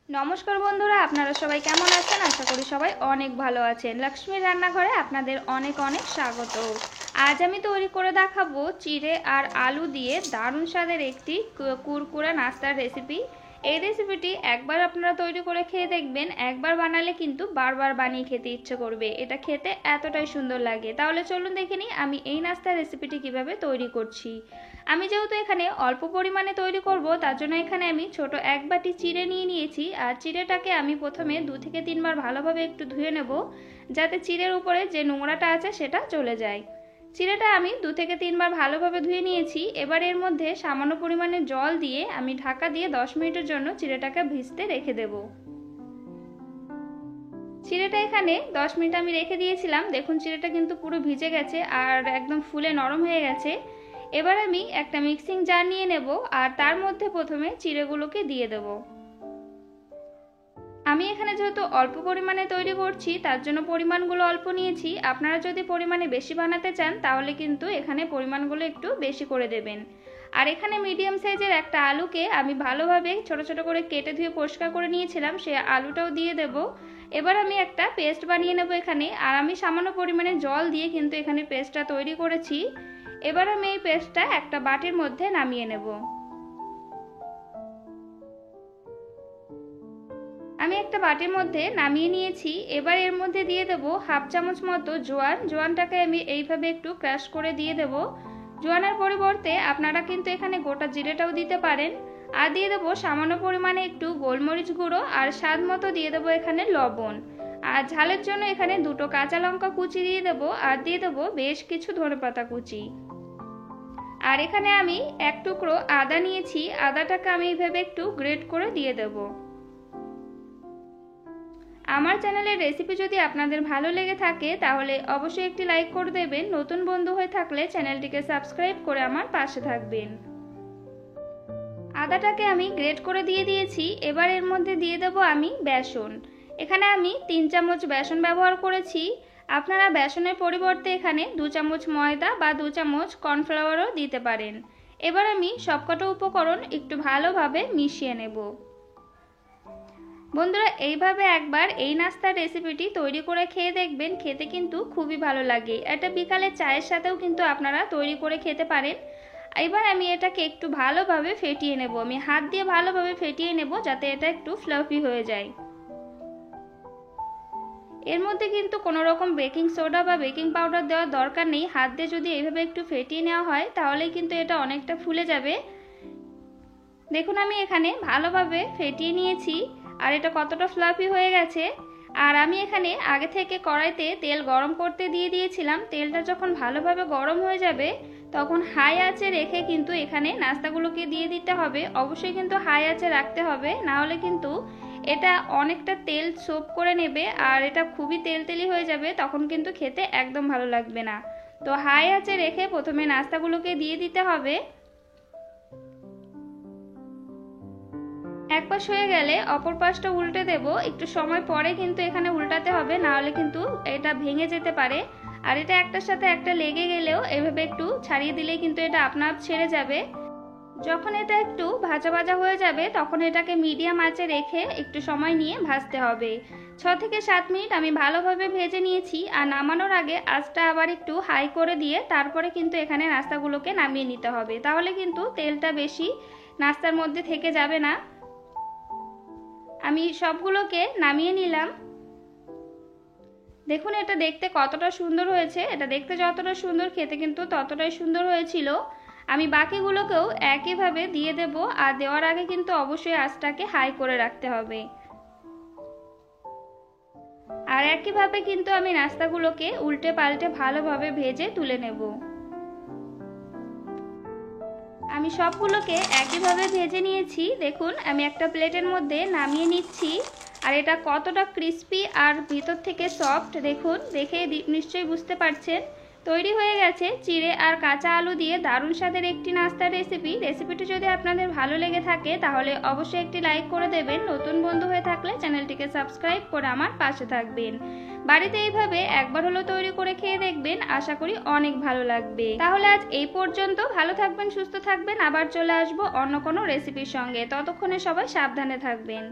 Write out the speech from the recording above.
নমস্কার বন্ধুরা, আপনারা সবাই কেমন আছেন? আশা করি সবাই অনেক ভালো আছেন। লক্ষ্মীর রান্নাঘরে আপনাদের অনেক অনেক স্বাগত। আজ আমি তৈরি করে দেখাবো চিড়ে আর আলু দিয়ে দারুণ স্বাদের একটি কুরকুরে নাস্তার রেসিপি। এই রেসিপিটি একবার আপনারা তৈরি করে খেয়ে দেখবেন, একবার বানালে কিন্তু বারবার বানিয়ে খেতে ইচ্ছে করবে। এটা খেতে এতটাই সুন্দর লাগে। তাহলে চলুন দেখে নিই আমি এই নাস্তার রেসিপিটি কিভাবে তৈরি করছি। আমি যেহেতু এখানে অল্প পরিমাণে তৈরি করব, তার জন্য এখানে আমি ছোট এক বাটি চিড়ে নিয়ে নিয়েছি। আর চিড়েটাকে আমি প্রথমে 2 থেকে 3 বার ভালোভাবে একটু ধুয়ে নেব, যাতে চিড়ের উপরে যে নোংরাটা আছে সেটা চলে যায়। চিড়েটা আমি 2 থেকে 3 বার ভালোভাবে ধুয়ে নিয়েছি। এবার এর মধ্যে সামান্য পরিমাণে জল দিয়ে আমি ঢাকা দিয়ে 10 মিনিটের জন্য চিড়েটাকে ভিজতে রেখে দেব। চিড়েটা এখানে 10 মিনিট আমি রেখে দিয়েছিলাম। দেখুন চিড়েটা কিন্তু পুরো ভিজে গেছে আর একদম ফুলে নরম হয়ে গেছে। এবার আমি একটা মিক্সিং জার নিয়ে নেব আর তার মধ্যে প্রথমে চিড়েগুলোকে দিয়ে দেব। আমি এখানে যেহেতু অল্প পরিমাণে তৈরি করছি, তার জন্য পরিমাণগুলো অল্প নিয়েছি। আপনারা যদি পরিমাণে বেশি বানাতে চান তাহলে কিন্তু এখানে পরিমাণগুলো একটু বেশি করে দেবেন। আর এখানে মিডিয়াম সাইজের একটা আলুকে আমি ভালোভাবে ছোট ছোট করে কেটে ধুয়ে পরিষ্কার করে নিয়েছিলাম, সেই আলুটাও দিয়ে দেব। এবার আমি একটা পেস্ট বানিয়ে নেব এখানে। আর আমি সামান্য পরিমাণে জল দিয়ে কিন্তু এখানে পেস্টটা তৈরি করেছি। এবার আমি এই পেস্টটা একটা বাটির মধ্যে নামিয়ে নেব। আমি একটা বাটির মধ্যে নামিয়ে নিয়েছি। এবার এর মধ্যে দিয়ে দেব হাফ চামচ মতো জোয়ান। জোয়ানটাকে আমি এইভাবে একটু ক্রাশ করে দিয়ে দেব। জোয়ানের পরিবর্তে আপনারা কিন্তু এখানে গোটা জিরেটাও দিতে পারেন। আর দিয়ে দেবো সামান্য পরিমাণে একটু গোলমরিচ গুঁড়ো, আর স্বাদ মতো দিয়ে দেবো এখানে লবণ। আর ঝালের জন্য এখানে 2টো কাঁচা লঙ্কা কুচি দিয়ে দেবো, আর দিয়ে দেবো বেশ কিছু ধনেপাতা কুচি। আর এখানে আমি এক টুকরো আদা নিয়েছি। আদাটাকে আমি এইভাবে একটু গ্রেট করে দিয়ে দেব। আমার চ্যানেলের রেসিপি যদি আপনাদের ভালো লেগে থাকে তাহলে অবশ্যই একটি লাইক করে দেবেন। নতুন বন্ধু হয়ে থাকলে চ্যানেলটিকে সাবস্ক্রাইব করে আমার পাশে থাকবেন। আদাটাকে আমি গ্রেট করে দিয়ে দিয়েছি। এবার এর মধ্যে দিয়ে দেব আমি বেসন। এখানে আমি 3 চামচ বেসন ব্যবহার করেছি। আপনারা বেসনের পরিবর্তে এখানে 2 চামচ ময়দা বা 2 চামচ কর্নফ্লাওয়ারও দিতে পারেন। এবার আমি সবকটা উপকরণ একটু ভালোভাবে মিশিয়ে নেব। বন্ধুরা, এইভাবে একবার এই নাস্তার রেসিপিটি তৈরি করে খেয়ে দেখবেন, খেতে কিন্তু খুবই ভালো লাগে। এটা বিকালে চায়ের সাথেও কিন্তু আপনারা তৈরি করে খেতে পারেন। এবার আমি এটাকে একটু ভালোভাবে ফেটিয়ে নেব। আমি হাত দিয়ে ভালোভাবে ফেটিয়ে নেব যাতে এটা একটু ফ্লাফি হয়ে যায়। এর মধ্যে কিন্তু কোনো রকম বেকিং সোডা বা বেকিং পাউডার দেওয়ার দরকার নেই। হাত দিয়ে যদি এইভাবে একটু ফেটিয়ে নেওয়া হয় তাহলেই কিন্তু এটা অনেকটা ফুলে যাবে। দেখুন আমি এখানে ভালোভাবে ফেটিয়ে নিয়েছি আর এটা কতটা ফ্লাফি হয়ে গেছে। আর আমি এখানে আগে থেকে কড়াইতে তেল গরম করতে দিয়ে দিয়েছিলাম। তেলটা যখন ভালোভাবে গরম হয়ে যাবে তখন হাই আঁচে রেখে কিন্তু এখানে নাস্তাগুলোকে দিয়ে দিতে হবে। অবশ্যই কিন্তু হাই আঁচে রাখতে হবে, না হলে কিন্তু এটা অনেকটা তেল সোপ করে নেবে আর এটা খুবই তেলতেলি হয়ে যাবে, তখন কিন্তু খেতে একদম ভালো লাগবে না। তো হাই আঁচে রেখে প্রথমে নাস্তাগুলোকে দিয়ে দিতে হবে। এক পাশ হয়ে গেলে অপর পাশটা উল্টে দেব। একটু সময় পরে কিন্তু এখানে উল্টাতে হবে, না হলে কিন্তু এটা ভেঙে যেতে পারে। আর এটা একটার সাথে একটা লেগে গেলেও এভাবে একটু ছাড়িয়ে দিলেই কিন্তু এটা আপনা আপ ছেড়ে যাবে। যখন এটা একটু ভাজা ভাজা হয়ে যাবে তখন এটাকে মিডিয়াম আঁচে রেখে একটু সময় নিয়ে ভাজতে হবে। 6 থেকে 7 মিনিট আমি ভালোভাবে ভেজে নিয়েছি। আর নামানোর আগে আঁচটা আবার একটু হাই করে দিয়ে তারপরে কিন্তু এখানে নাস্তাগুলোকে নামিয়ে নিতে হবে, তাহলে কিন্তু তেলটা বেশি নাস্তার মধ্যে থেকে যাবে না। আমি সবগুলোকে নামিয়ে নিলাম। দেখুন এটা দেখতে কতটা সুন্দর হয়েছে। এটা দেখতে যতটা সুন্দর খেতে কিন্তু ততটাই সুন্দর হয়েছিল। আমি বাকিগুলোকেও একইভাবে দিয়ে দেব। আর দেওয়ার আগে কিন্তু অবশ্যই আঁচটাকে হাই করে রাখতে হবে। আর একইভাবে কিন্তু আমি নাস্তাগুলোকে উল্টে পাল্টে ভালোভাবে ভেজে তুলে নেব। আমি সবগুলোকে একইভাবে ভেজে নিয়েছি। দেখুন আমি একটা প্লেটের মধ্যে নামিয়ে নিচ্ছি। আর এটা কতটা ক্রিস্পি আর ভিতর থেকে সফট দেখুন, দেখে নিশ্চয়ই বুঝতে পারছেন। তৈরি হয়ে গেছে চিড়ে আর কাঁচা আলু দিয়ে দারুণ স্বাদের একটি নাস্তার রেসিপি। রেসিপিটি যদি আপনাদের ভালো লেগে থাকে তাহলে অবশ্যই একটি লাইক করে দেবেন। নতুন বন্ধু হয়ে থাকলে চ্যানেলটিকে সাবস্ক্রাইব করে আমার পাশে থাকবেন। বাড়িতে এইভাবে একবার হলো তৈরি করে খেয়ে দেখবেন, আশা করি অনেক ভালো লাগবে। তাহলে আজ এই পর্যন্ত। ভালো থাকবেন, সুস্থ থাকবেন। আবার চলে আসবো অন্য কোনো রেসিপির সঙ্গে। ততক্ষণে সবাই সাবধানে থাকবেন।